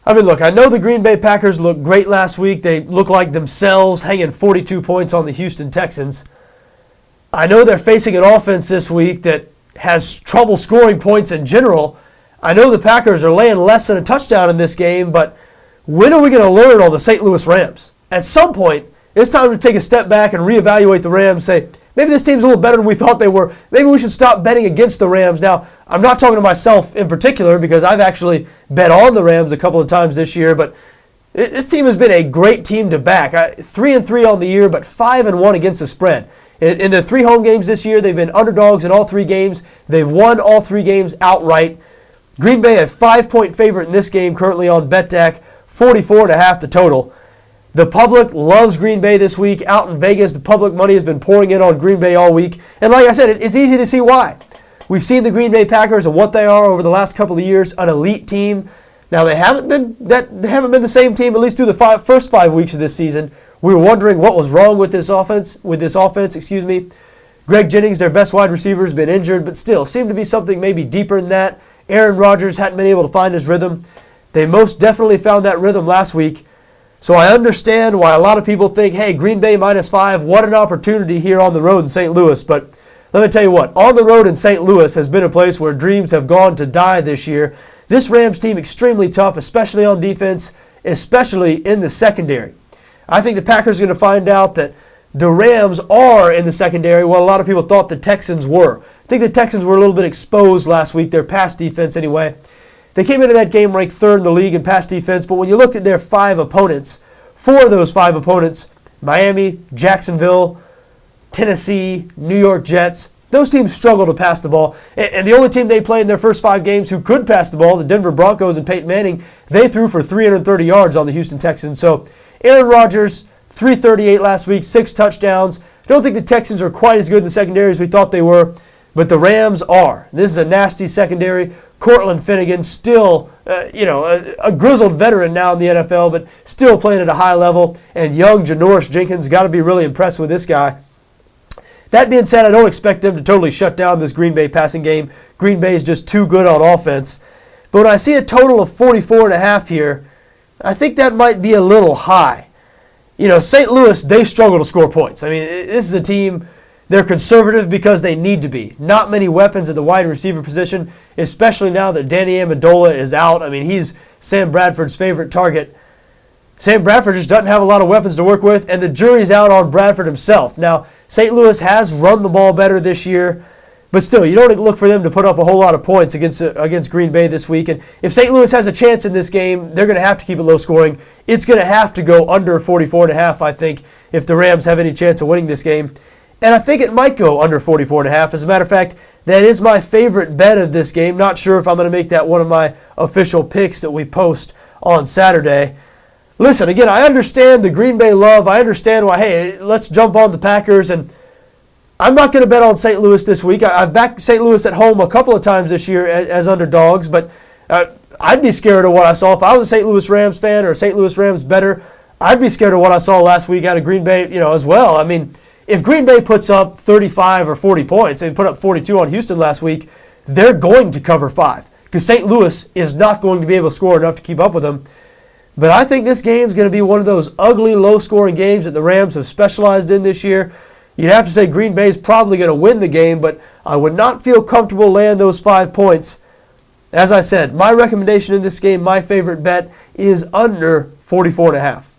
I mean, look, I know the Green Bay Packers looked great last week. They look like themselves, hanging 42 points on the Houston Texans. I know they're facing an offense this week that has trouble scoring points in general. I know the Packers are laying less than a touchdown in this game, but when are we going to learn on the St. Louis Rams? At some point, it's time to take a step back and reevaluate the Rams, say, maybe this team's a little better than we thought they were. Maybe we should stop betting against the Rams. Now, I'm not talking to myself in particular because I've actually bet on the Rams a couple of times this year, but this team has been a great team to back. 3-3 on the year, but 5-1 against the spread. In the 3 home games this year, they've been underdogs in all 3 games. They've won all 3 games outright. Green Bay, a 5-point favorite in this game, currently on BETDAQ, 44.5 the total. The public loves Green Bay this week. Out in Vegas, the public money has been pouring in on Green Bay all week. And like I said, it's easy to see why. We've seen the Green Bay Packers and what they are over the last couple of years, an elite team. Now, they haven't been the same team, at least through the first 5 weeks of this season. We were wondering what was wrong with this offense. Greg Jennings, their best wide receiver, has been injured, but still seemed to be something maybe deeper than that. Aaron Rodgers hadn't been able to find his rhythm. They most definitely found that rhythm last week. So I understand why a lot of people think, hey, Green Bay -5, what an opportunity here on the road in St. Louis. But let me tell you what, on the road in St. Louis has been a place where dreams have gone to die this year. This Rams team extremely tough, especially on defense, especially in the secondary. I think the Packers are going to find out that the Rams are in the secondary what a lot of people thought the Texans were. I think the Texans were a little bit exposed last week, their pass defense anyway. They came into that game ranked 3rd in the league in pass defense, but when you looked at their 5 opponents, 4 of those 5 opponents, Miami, Jacksonville, Tennessee, New York Jets, those teams struggle to pass the ball. And the only team they played in their first 5 games who could pass the ball, the Denver Broncos and Peyton Manning, they threw for 330 yards on the Houston Texans. So Aaron Rodgers, 338 last week, 6 touchdowns. I don't think the Texans are quite as good in the secondary as we thought they were, but the Rams are. This is a nasty secondary. Cortland Finnegan, still a grizzled veteran now in the NFL, but still playing at a high level. And young Janoris Jenkins, got to be really impressed with this guy. That being said, I don't expect them to totally shut down this Green Bay passing game. Green Bay is just too good on offense. But when I see a total of 44.5 here, I think that might be a little high. St. Louis, they struggle to score points. I mean, this is a team, they're conservative because they need to be. Not many weapons at the wide receiver position, especially now that Danny Amendola is out. I mean, he's Sam Bradford's favorite target. Sam Bradford just doesn't have a lot of weapons to work with, and the jury's out on Bradford himself. Now, St. Louis has run the ball better this year, but still, you don't look for them to put up a whole lot of points against Green Bay this week. And if St. Louis has a chance in this game, they're going to have to keep it low scoring. It's going to have to go under 44.5, I think, if the Rams have any chance of winning this game. And I think it might go under 44.5. As a matter of fact, that is my favorite bet of this game. Not sure if I'm going to make that one of my official picks that we post on Saturday. Listen, again, I understand the Green Bay love. I understand why, hey, let's jump on the Packers. And I'm not going to bet on St. Louis this week. I've backed St. Louis at home a couple of times this year as underdogs, but I'd be scared of what I saw. If I was a St. Louis Rams fan or a St. Louis Rams bettor, I'd be scared of what I saw last week out of Green Bay, as well. I mean, if Green Bay puts up 35 or 40 points, they put up 42 on Houston last week, they're going to cover 5 because St. Louis is not going to be able to score enough to keep up with them. But I think this game is going to be one of those ugly, low-scoring games that the Rams have specialized in this year. You'd have to say Green Bay is probably going to win the game, but I would not feel comfortable laying those 5 points. As I said, my recommendation in this game, my favorite bet, is under 44.5.